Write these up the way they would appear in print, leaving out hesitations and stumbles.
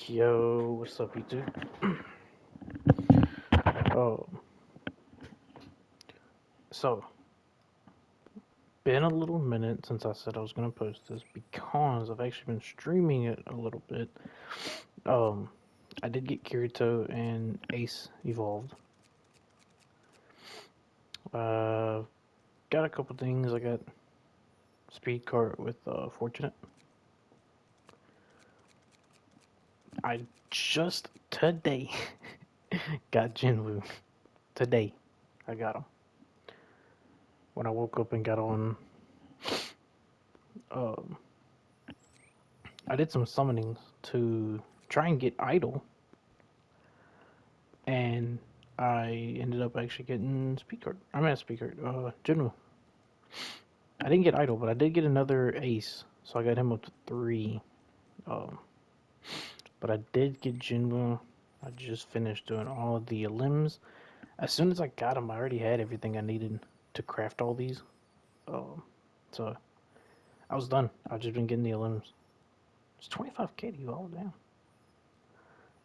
Yo, what's up, YouTube? Oh, so been a little minute since I said I was gonna post this because I've actually been streaming it a little bit. Um, I did get Kirito and Ace evolved. Uh, got a couple things. I got speed cart with Fortunate. I just today got Jinwoo. Today, I got him. When I woke up and got on, um, I did some summonings to try and get Idol, and I ended up actually getting speed card. I'm at speed card. General. I didn't get idol, but I did get another ace, so I got him up to three. Um, but I did get Jinwoo. I just finished doing all of the limbs. As soon as I got him, I already had everything I needed to craft all these. Um, so I was done. I've just been getting the limbs. It's 25k to evolve down.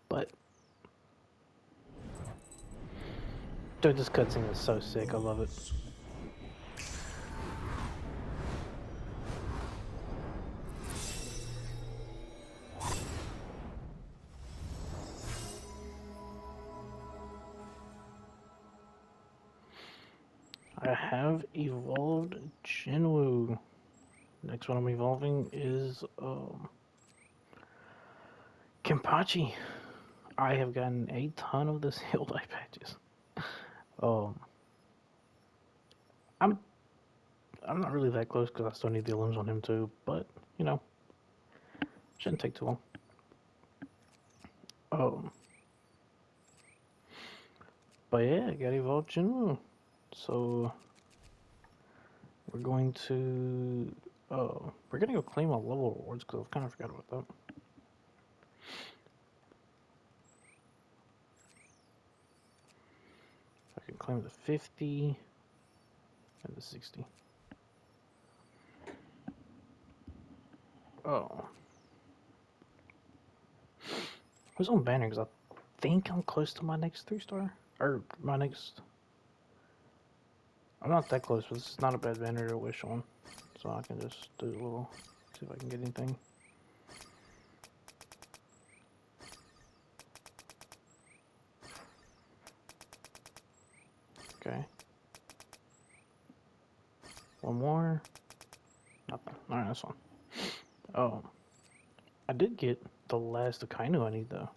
But dude, this cutscene is so sick. I love it. I have evolved Jinwoo. Next one I'm evolving is Kenpachi. I have gotten a ton of this Hildi patches. Um, I'm I'm not really that close because I still need the limbs on him too, but you know, shouldn't take too long. Um, but yeah, I got evolved Jinwoo. So we're going to we're gonna go claim our level rewards because I kind of forgot about that. I can claim the 50 and the 60. Oh, who's on banner? Because I think I'm close to my next 3-star or my next. I'm not that close, but this is not a bad banner to wish on. So I can just do a little, see if I can get anything. Okay. One more. Nothing. Alright, that's fine. Oh. I did get the last Akainu I need though.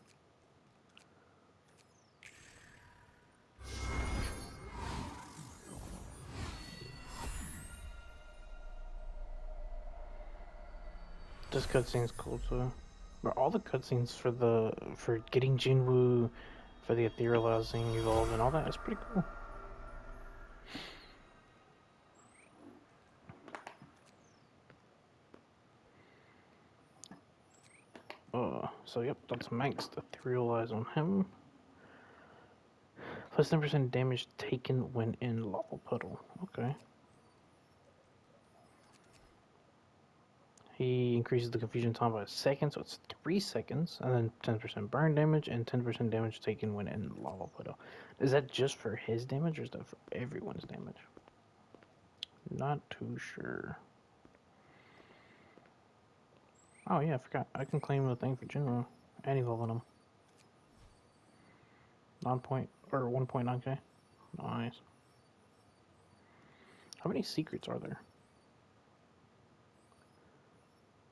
This cutscene's cool too. But all the cutscenes for getting Jinwoo, for the etherealizing, evolve, and all that is pretty cool. So yep, that's maxed etherealize on him. Plus 10% damage taken when in lava puddle. Okay. He increases the confusion time by a second, so it's 3 seconds, and then 10% burn damage and 10% damage taken when in lava puddle. Is that just for his damage, or is that for everyone's damage? Not too sure. Oh yeah, I forgot. I can claim the thing for general and evolve on him. 1.9k. Nice. How many secrets are there?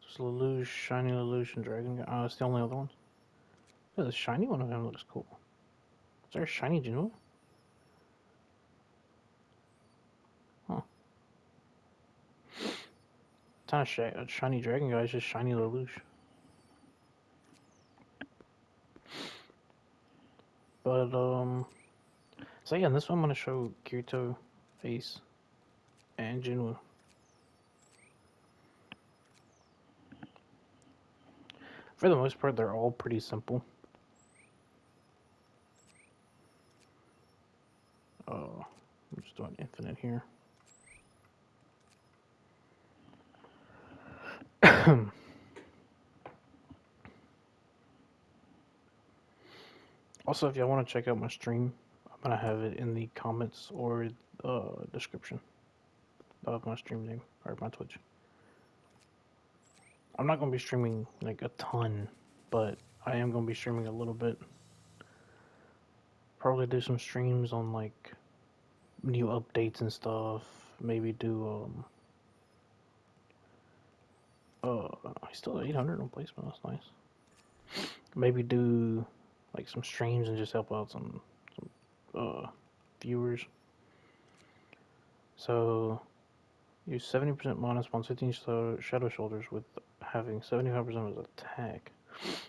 Just Lelouch, Shiny Lelouch, and Dragon. Oh, it's the only other ones. Yeah, the shiny one of them looks cool. Is there a shiny Jinwoo? Huh. It's not a shiny Dragon guy, it's just shiny Lelouch. But, so yeah, in this one I'm going to show Kirito, Ace, and Jinwoo. For the most part, they're all pretty simple. I'm just doing infinite here. Also, if y'all want to check out my stream, I'm gonna have it in the comments or description of my stream name or my Twitch. I'm not gonna be streaming like a ton, but I am gonna be streaming a little bit. Probably do some streams on like new updates and stuff. Maybe do I still at 800 on placement. That's nice. Maybe do like some streams and just help out some viewers. So use 70% minus 115 Shadow Shoulders with having 75% of his attack.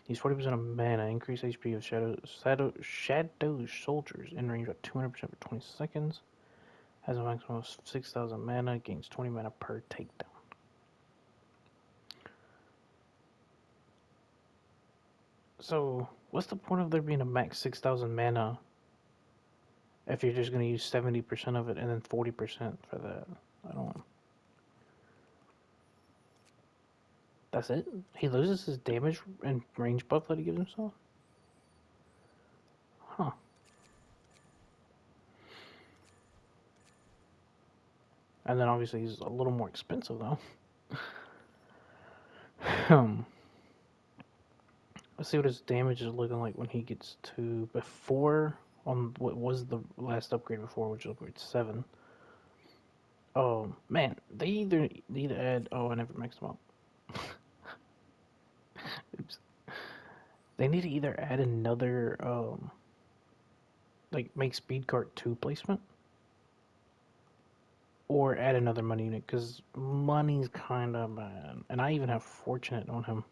Use 40% of mana. Increase HP of Shadow Soldiers in range by 200% for 20 seconds. Has a maximum of 6,000 mana. Gains 20 mana per takedown. So, what's the point of there being a max 6,000 mana if you're just going to use 70% of it and then 40% for that? I don't. That's it? He loses his damage and range buff that he gives himself? Huh. And then obviously he's a little more expensive though. Let's see what his damage is looking like when he gets to before on what was the last upgrade before, which is upgrade 7. Oh man, they either need to add. Oh, I never maxed them up. Oops. They need to either add another like make speed cart 2 placement or add another money unit because money's kind of bad, and I even have fortunate on him,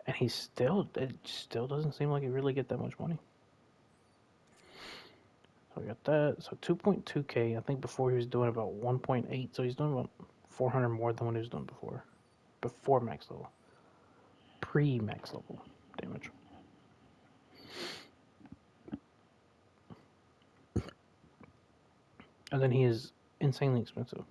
and it still doesn't seem like he really get that much money. So I got that. So 2.2k. I think before he was doing about 1.8, so he's doing about 400 more than what he was doing before. Before max level. Pre-max level damage. And then he is insanely expensive.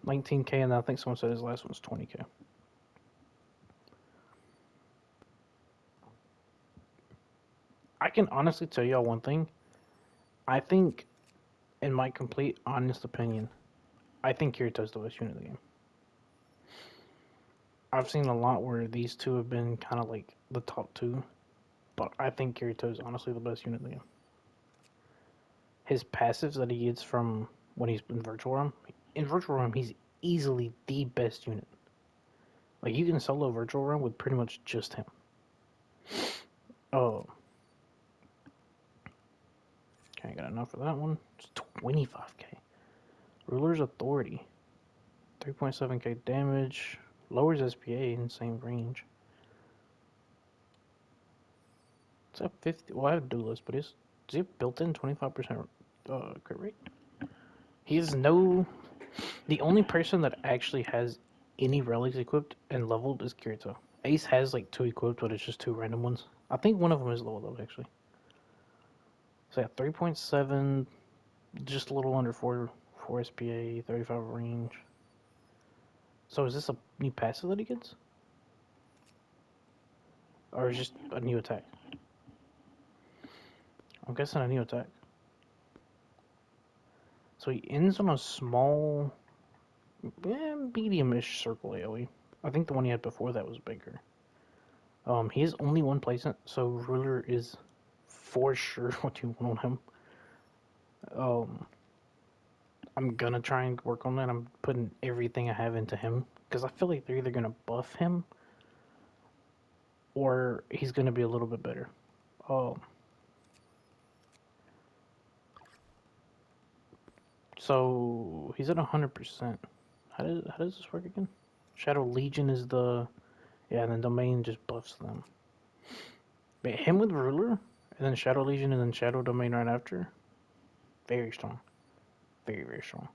19k, and I think someone said his last one was 20k. I can honestly tell y'all one thing. I think, in my complete honest opinion, I think Kirito's the best unit of the game. I've seen a lot where these two have been kind of like the top two, but I think Kirito's honestly the best unit in the game. His passives that he gets from when he's in Virtual Realm, he's easily the best unit. Like, you can solo Virtual Realm with pretty much just him. Oh. Okay, I got enough for that one. It's 25k. Ruler's Authority. 3.7k damage. Lowers SPA in same range. It's at 50. Well, I have Duelist, but does he have built-in 25% crit rate? He has no. The only person that actually has any relics equipped and leveled is Kirito. Ace has like 2 equipped, but it's just 2 random ones. I think one of them is leveled up actually. So yeah, 3.7, just a little under 4 SPA, 35 range. So is this a new passive that he gets? Or is it just a new attack? I'm guessing a new attack. So he ends on a small, medium-ish circle AoE. I think the one he had before that was bigger. He has only one placement, so Ruler is for sure what you want on him. I'm gonna try and work on that. I'm putting everything I have into him because I feel like they're either gonna buff him or he's gonna be a little bit better. So he's at 100%. How does this work again? Shadow Legion is the and then Domain just buffs them. But him with Ruler and then Shadow Legion and then Shadow Domain right after, very strong, very strong.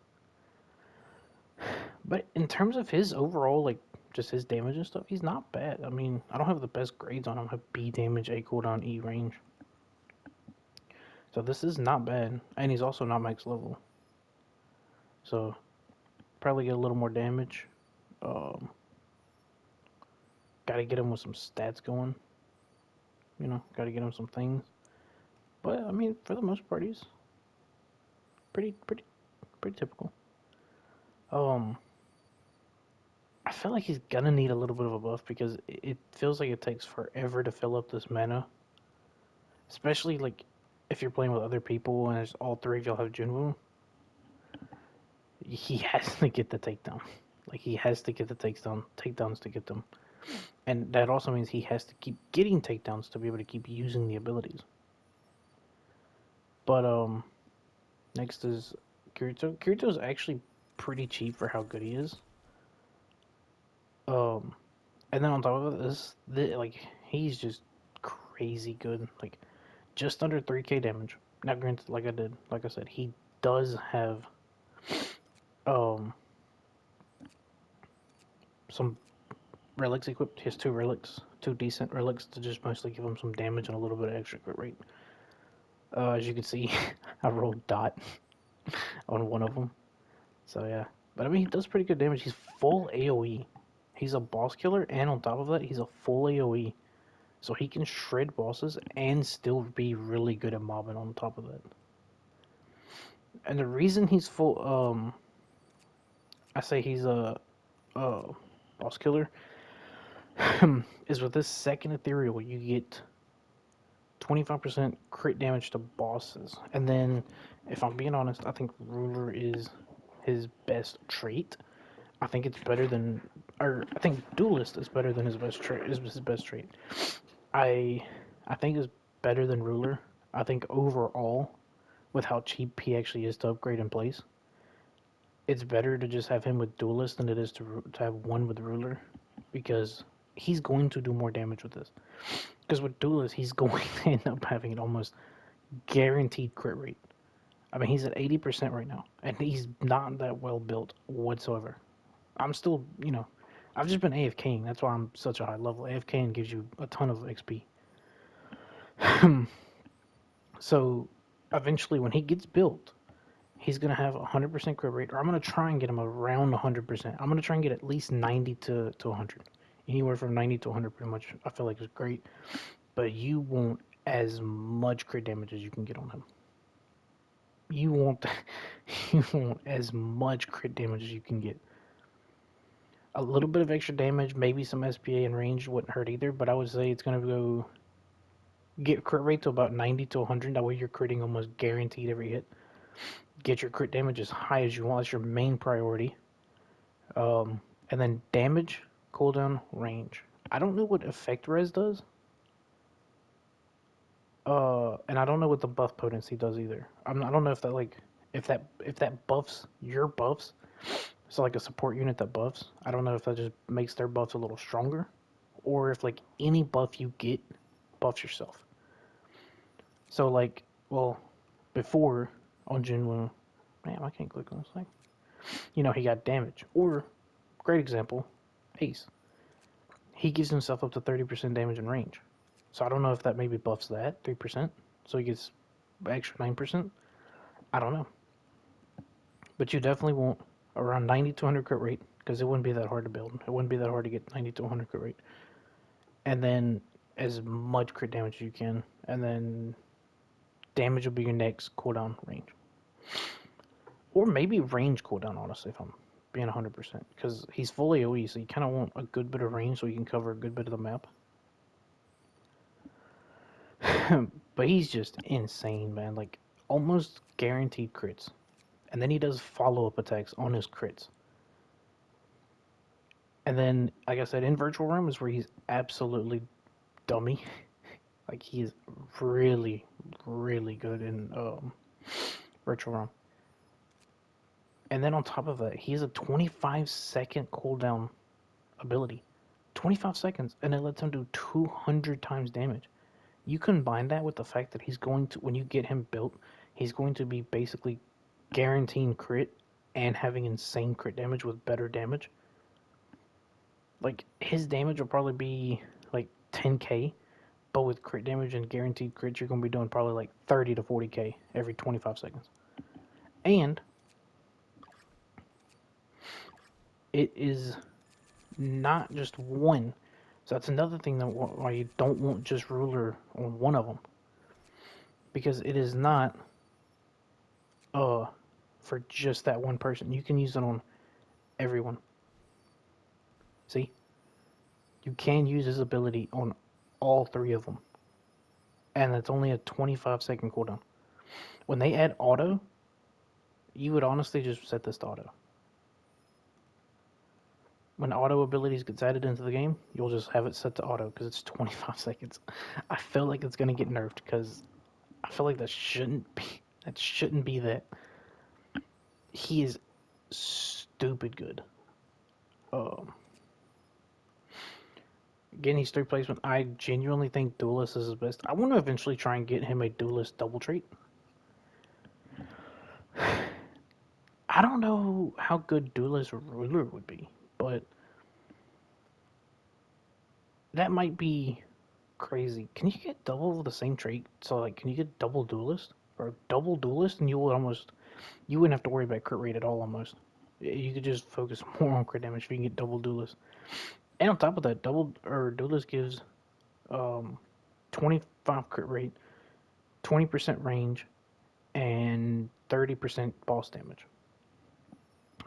But in terms of his overall, like, just his damage and stuff, he's not bad. I mean, I don't have the best grades on him. I have B damage, A cooldown, E range. So this is not bad. And he's also not max level. So, probably get a little more damage. Gotta get him with some stats going. You know, gotta get him some things. But I mean, for the most part, he's pretty typical. Um, I feel like he's gonna need a little bit of a buff because it feels like it takes forever to fill up this mana, especially like if you're playing with other people and it's all three of y'all have Junwu. He has to get the takedown. Like he has to get the takedowns to get them, and that also means he has to keep getting takedowns to be able to keep using the abilities. But next is Kirito. Kirito is actually pretty cheap for how good he is. Um, and then on top of this, like he's just crazy good. Like just under 3k damage. Now, granted, like I said, he does have um some relics equipped. He has two relics, two decent relics to just mostly give him some damage and a little bit of extra crit rate. As you can see, I rolled dot on one of them. So yeah, but I mean he does pretty good damage. He's full AOE. He's a boss killer, and on top of that, he's a full AOE. So he can shred bosses and still be really good at mobbing on top of that. And the reason he's full, I say he's a boss killer, is with this second ethereal, you get 25% crit damage to bosses. And then, if I'm being honest, I think Ruler is his best trait. I think it's better than, or I think Duelist is better than his best trait. Is his best trait. I I think is better than Ruler. I think overall, with how cheap he actually is to upgrade in place, it's better to just have him with Duelist than it is to have one with Ruler, because he's going to do more damage with this. Because with Duelist, he's going to end up having an almost guaranteed crit rate. I mean, he's at 80% right now, and he's not that well built whatsoever. I'm still, I've just been AFKing. That's why I'm such a high level. AFKing gives you a ton of XP. So eventually, when he gets built, he's going to have 100% crit rate, or I'm going to try and get him around 100%. I'm going to try and get at least 90 to 100. Anywhere from 90 to 100 pretty much I feel like is great. But you want as much crit damage as you can get on him. You want you want as much crit damage as you can get. A little bit of extra damage, maybe some SPA and range wouldn't hurt either, but I would say it's going to go get crit rate to about 90 to 100. That way you're critting almost guaranteed every hit. Get your crit damage as high as you want. That's your main priority. And then damage, cooldown, range. I don't know what effect res does. And I don't know what the buff potency does either. I don't know if that if that buffs your buffs. So like a support unit that buffs. I don't know if that just makes their buffs a little stronger, or if like any buff you get buffs yourself. So like, well, before on Jinwoo, man, I can't click on this thing. He got damage. Or, great example, Ace. He gives himself up to 30% damage in range. So I don't know if that maybe buffs that 3%. So he gets extra 9%. I don't know. But you definitely want around 90 to 100 crit rate, because it wouldn't be that hard to build. It wouldn't be that hard to get 90 to 100 crit rate. And then as much crit damage as you can. And then damage will be your next cooldown range. Or maybe range cooldown, honestly, if I'm being 100%. Because he's full AoE, so you kind of want a good bit of range so you can cover a good bit of the map. But he's just insane, man. Like, almost guaranteed crits. And then he does follow-up attacks on his crits. And then, like I said, in Virtual Realm is where he's absolutely dummy. Like, he's really, really good in Virtual Realm. And then on top of that, he has a 25-second cooldown ability. 25 seconds, and it lets him do 200 times damage. You combine that with the fact that he's going to, when you get him built, he's going to be basically guaranteeing crit and having insane crit damage with better damage. Like, his damage will probably be like 10k, but with crit damage and guaranteed crit, you're going to be doing probably like 30 to 40k every 25 seconds. And it is not just one. So that's another thing that why you don't want just ruler on one of them, because it is not uh for just that one person. You can use it on everyone. See, you can use his ability on all three of them, and it's only a 25-second cooldown. When they add auto, you would honestly just set this to auto. When auto abilities gets added into the game, you'll just have it set to auto because it's 25 seconds. I feel like it's gonna get nerfed because I feel like that shouldn't be that. He is stupid good. Um, Getting his third placement, I genuinely think Duelist is his best. I want to eventually try and get him a Duelist double trait. I don't know how good Duelist Ruler would be, but that might be crazy. Can you get double of the same trait? So like, can you get double Duelist or double Duelist, and you wouldn't have to worry about crit rate at all almost. You could just focus more on crit damage if you can get double Duelist. And on top of that, double or Duelist gives um 25 crit rate, 20% range, and 30% boss damage.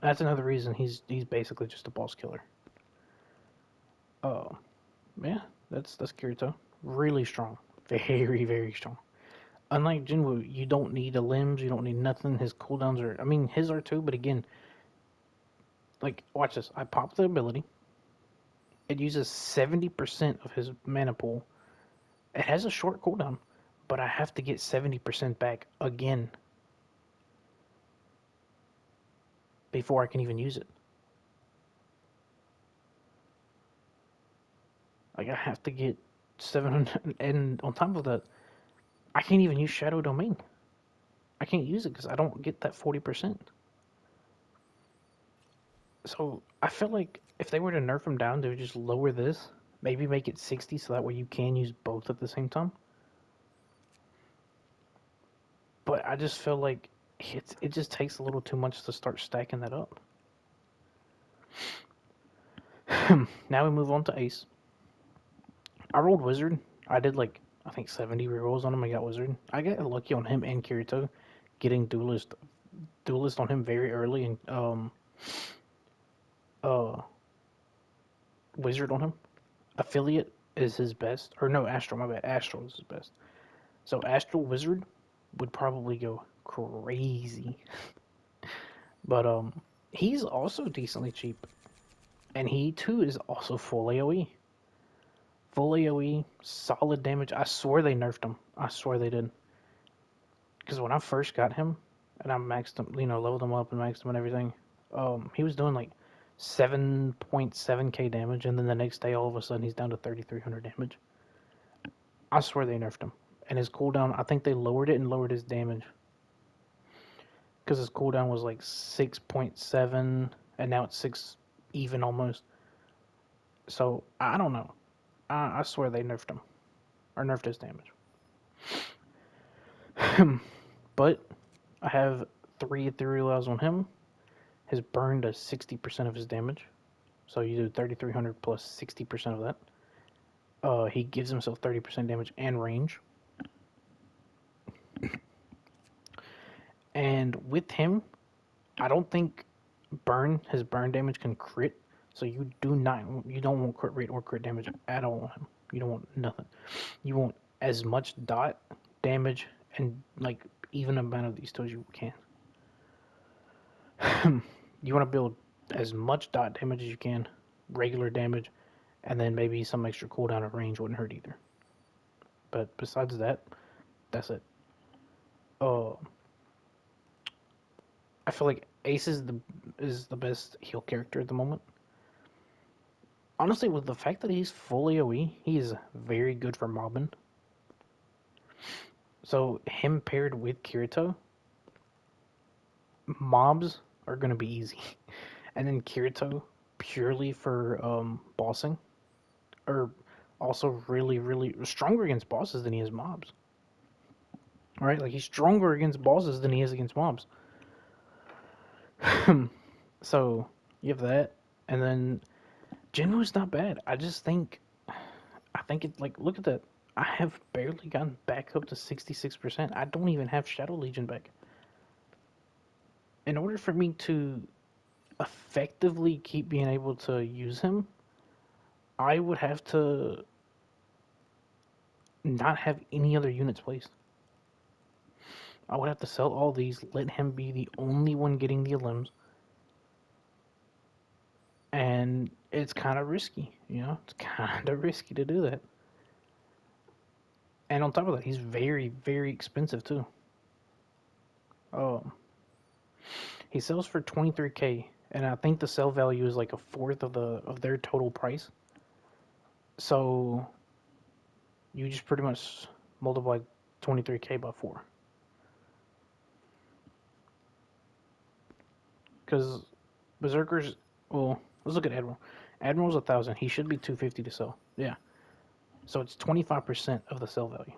That's another reason he's basically just a boss killer. Uh, yeah, that's Kirito. Really strong, very strong. Unlike Jinwoo, you don't need a limbs, you don't need nothing. His cooldowns are, I mean, his are too, but again, like watch this. I pop the ability. It uses 70% of his mana pool. It has a short cooldown, but I have to get 70% back again before I can even use it. Like I have to get 700, and on top of that, I can't even use Shadow Domain. I can't use it because I don't get that 40%. So I feel like if they were to nerf him down, they would just lower this, maybe make it 60, so that way you can use both at the same time. But I just feel like it just takes a little too much to start stacking that up. Now we move on to Ace. I rolled Wizard. I did like I think 70 rerolls on him. I got Wizard. I got lucky on him and Kirito, getting Duelist on him very early, and uh Wizard on him. Affiliate is his best, or no, Astral. My bad. Astral is his best. So Astral Wizard would probably go crazy, but he's also decently cheap, and he too is also full AOE. Full AOE, solid damage. I swear they nerfed him. I swear they did. Because when I first got him, and I maxed him, leveled him up and maxed him and everything, he was doing like 7.7k damage, and then the next day, all of a sudden, he's down to 3,300 damage. I swear they nerfed him. And his cooldown, I think they lowered it and lowered his damage. Because his cooldown was like 6.7, and now it's 6 even almost. So, I don't know. I swear they nerfed him. Or nerfed his damage. But I have 3 Ethereal Eyes on him. His burn does 60% of his damage. So you do 3,300 plus 60% of that. He gives himself 30% damage and range. And with him, I don't think his burn damage can crit. So you don't want crit rate or crit damage at all on him. You don't want nothing. You want as much dot damage and like even amount of these two as you can. You want to build as much dot damage as you can, regular damage, and then maybe some extra cooldown of range wouldn't hurt either. But besides that, that's it. Uh, I feel like Ace is the best heal character at the moment. Honestly, with the fact that he's full AoE, he is very good for mobbing. So him paired with Kirito, mobs are gonna be easy. And then Kirito purely for bossing, or also really stronger against bosses than he is mobs. Right? Like he's stronger against bosses than he is against mobs. So you have that, and then Jinwoo's not bad. I just think I think it like look at that. I have barely gotten back up to 66%. I don't even have Shadow Legion back. In order for me to effectively keep being able to use him, I would have to not have any other units placed. I would have to sell all these, let him be the only one getting the limbs, and it's kind of risky, you know? It's kind of risky to do that. And on top of that, he's very, very expensive too. Um, he sells for 23K, and I think the sell value is like a fourth of their total price. So you just pretty much multiply 23K by 4. Because Berserkers, well, let's look at Admiral. Admiral's 1,000. He should be 250 to sell. Yeah. So it's 25% of the sell value.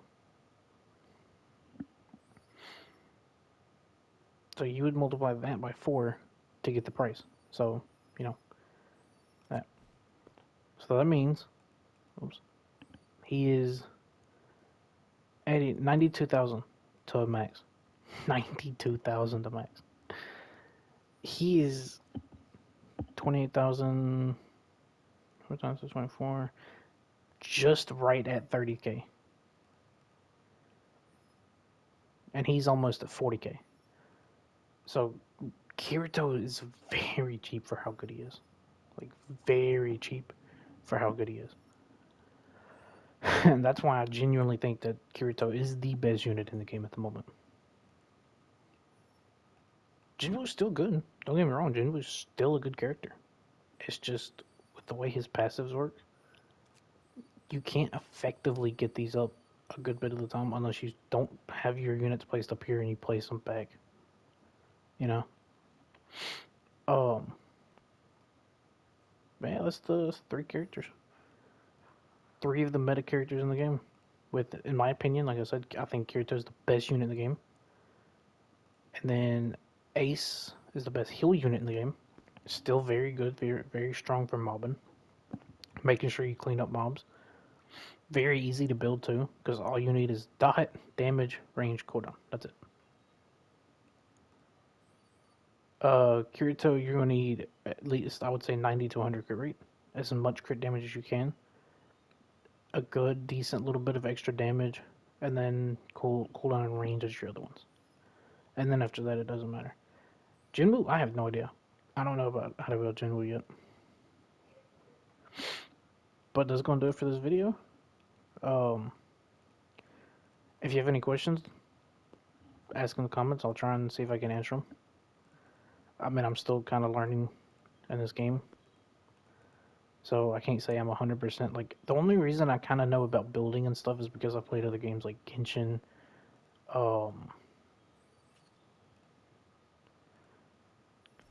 So you would multiply that by 4 to get the price. So, you know, that. So that means, oops, he is 92,000 to a max. 92,000 to max. He is 28,000. What times is 24? Just right at 30K. And he's almost at 40K. So Kirito is very cheap for how good he is. Like, very cheap for how good he is. And that's why I genuinely think that Kirito is the best unit in the game at the moment. Jinwoo's still good. Don't get me wrong, Jinwoo's still a good character. It's just with the way his passives work, you can't effectively get these up a good bit of the time unless you don't have your units placed up here and you place them back. You know? Um, man, that's the 3 characters. 3 of the meta characters in the game. With, in my opinion, like I said, I think Kirito is the best unit in the game. And then Ace is the best heal unit in the game. Still very good, very very strong for mobbing. Making sure you clean up mobs. Very easy to build too, because all you need is dot, damage, range, cooldown. That's it. Kirito, you're gonna need at least I would say 90 to 100 crit rate, as much crit damage as you can. A good, decent little bit of extra damage, and then cooldown and range as your other ones. And then after that, it doesn't matter. Jinwoo, I have no idea. I don't know about how to build Jinwoo yet. But that's gonna do it for this video. Um, if you have any questions, ask in the comments. I'll try and see if I can answer them. I mean, I'm still kind of learning in this game, so I can't say I'm 100%. Like, the only reason I kind of know about building and stuff is because I played other games like Genshin, um,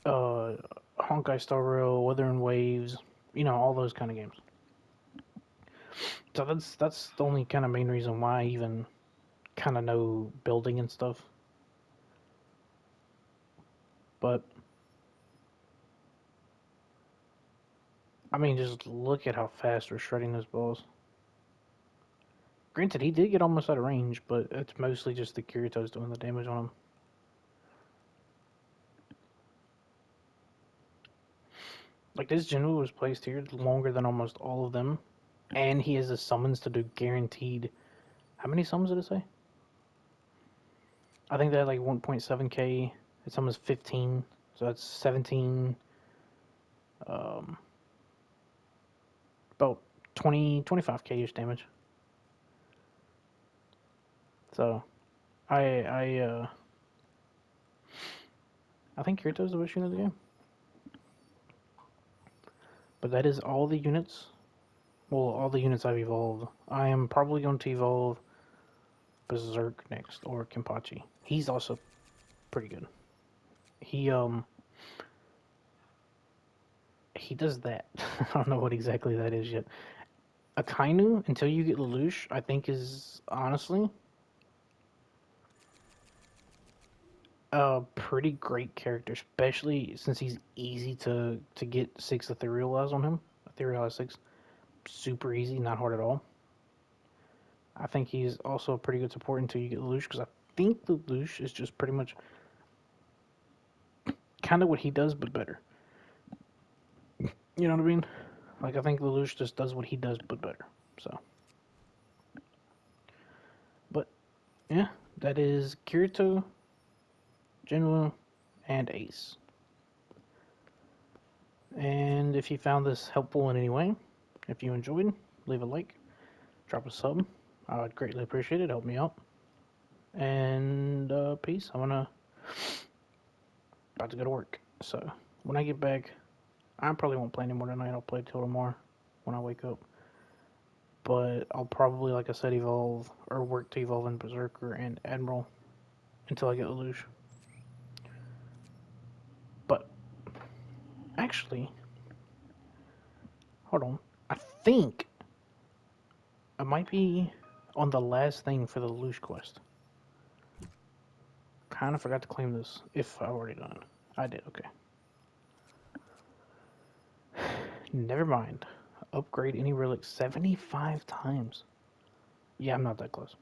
uh, Honkai Star Rail, Wuthering Waves, you know, all those kind of games. So that's the only kind of main reason why I even kind of know building and stuff. But I mean, just look at how fast we're shredding those balls. Granted, he did get almost out of range, but it's mostly just the Kirito's doing the damage on him. Like, this Jinwoo was placed here longer than almost all of them, and he has the summons to do guaranteed. How many summons did it say? I think they had like 1.7k. It's almost 15, so that's 17. Um, about 25k ish damage. So, I I think Kirito's the best unit of the game. But that is all the units. Well, all the units I've evolved. I am probably going to evolve Berserk next, or Kenpachi. He's also pretty good. He he does that. I don't know what exactly that is yet. Akainu, until you get Lelouch, I think is honestly a pretty great character, especially since he's easy to get 6 Ethereal Eyes on him. Ethereal Eyes 6, super easy, not hard at all. I think he's also a pretty good support until you get Lelouch, because I think Lelouch is just pretty much kind of what he does, but better. You know what I mean? Like, I think Lelouch just does what he does, but better. So, but yeah, that is Kirito, Genoa, and Ace. And if you found this helpful in any way, if you enjoyed, leave a like, drop a sub. I would greatly appreciate it. Help me out. And peace. I'm about to go to work. So when I get back, I probably won't play anymore tonight. I'll play till tomorrow when I wake up. But I'll probably, like I said, evolve or work to evolve in Berserker and Admiral until I get Lelouch. But actually, hold on. I think I might be on the last thing for the Lelouch quest. Kind of forgot to claim this if I already done it. I did, okay. Never mind. Upgrade any relic 75 times. Yeah, I'm not that close.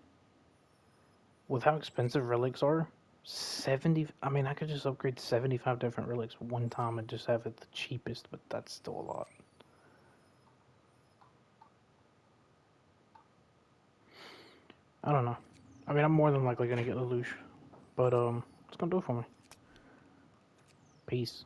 With how expensive relics are, 70. I mean, I could just upgrade 75 different relics one time and just have it the cheapest, but that's still a lot. I don't know. I mean, I'm more than likely gonna get Lelouch, but it's gonna do it for me. Peace.